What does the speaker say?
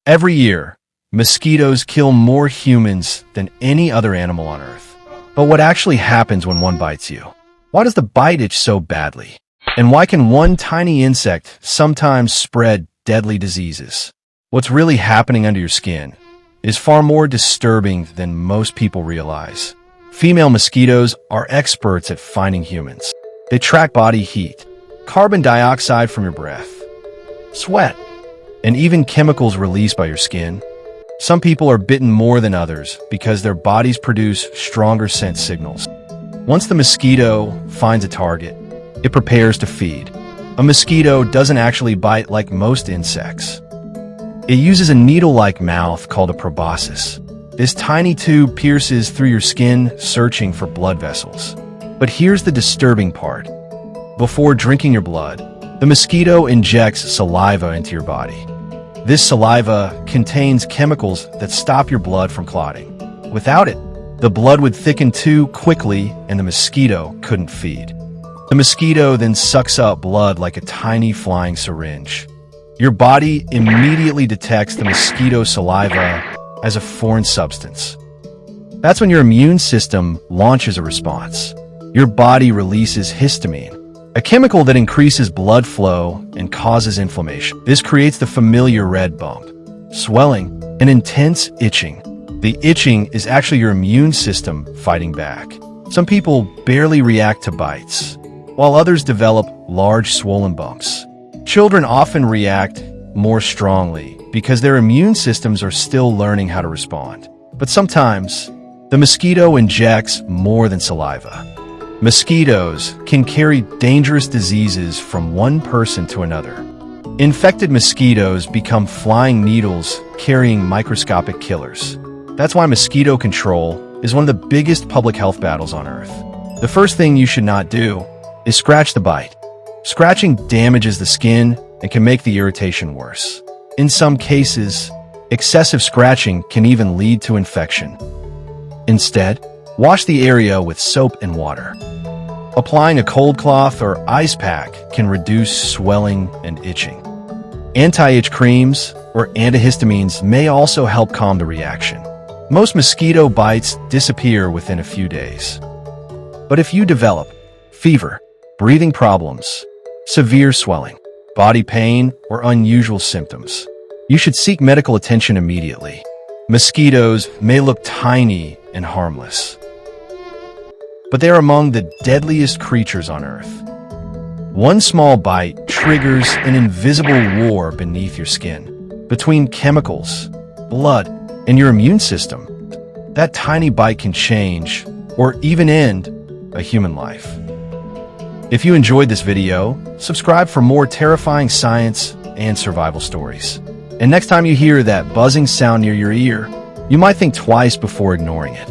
Every year, mosquitoes kill more humans than any other animal on Earth. But what actually happens when one bites you? Why does the bite itch so badly? And why can one tiny insect sometimes spread deadly diseases? What's really happening under your skin is far more disturbing than most people realize. Female mosquitoes are experts at finding humans. They track body heat, carbon dioxide from your breath, sweat, and even chemicals released by your skin. Some people are bitten more than others because their bodies produce stronger scent signals. Once the mosquito finds a target, it prepares to feed. A mosquito doesn't actually bite like most insects. It uses a needle-like mouth called a proboscis. This tiny tube pierces through your skin, searching for blood vessels. But here's the disturbing part. Before drinking your blood, the mosquito injects saliva into your body. This saliva contains chemicals that stop your blood from clotting. Without it, the blood would thicken too quickly and the mosquito couldn't feed. The mosquito then sucks up blood like a tiny flying syringe. Your body immediately detects the mosquito saliva as a foreign substance. That's when your immune system launches a response. Your body releases histamine, a chemical that increases blood flow and causes inflammation. This creates the familiar red bump, swelling, and intense itching. The itching is actually your immune system fighting back. Some people barely react to bites, while others develop large swollen bumps. Children often react more strongly because their immune systems are still learning how to respond. But sometimes, the mosquito injects more than saliva. Mosquitoes can carry dangerous diseases from one person to another. Infected mosquitoes become flying needles carrying microscopic killers. That's why mosquito control is one of the biggest public health battles on Earth. The first thing you should not do is scratch the bite. Scratching damages the skin and can make the irritation worse. In some cases, excessive scratching can even lead to infection. Instead, wash the area with soap and water. Applying a cold cloth or ice pack can reduce swelling and itching. Anti-itch creams or antihistamines may also help calm the reaction. Most mosquito bites disappear within a few days. But if you develop fever, breathing problems, severe swelling, body pain, or unusual symptoms, you should seek medical attention immediately. Mosquitoes may look tiny and harmless, but they are among the deadliest creatures on Earth. One small bite triggers an invisible war beneath your skin. Between chemicals, blood, and your immune system, that tiny bite can change or even end a human life. If you enjoyed this video, subscribe for more terrifying science and survival stories. And next time you hear that buzzing sound near your ear, you might think twice before ignoring it.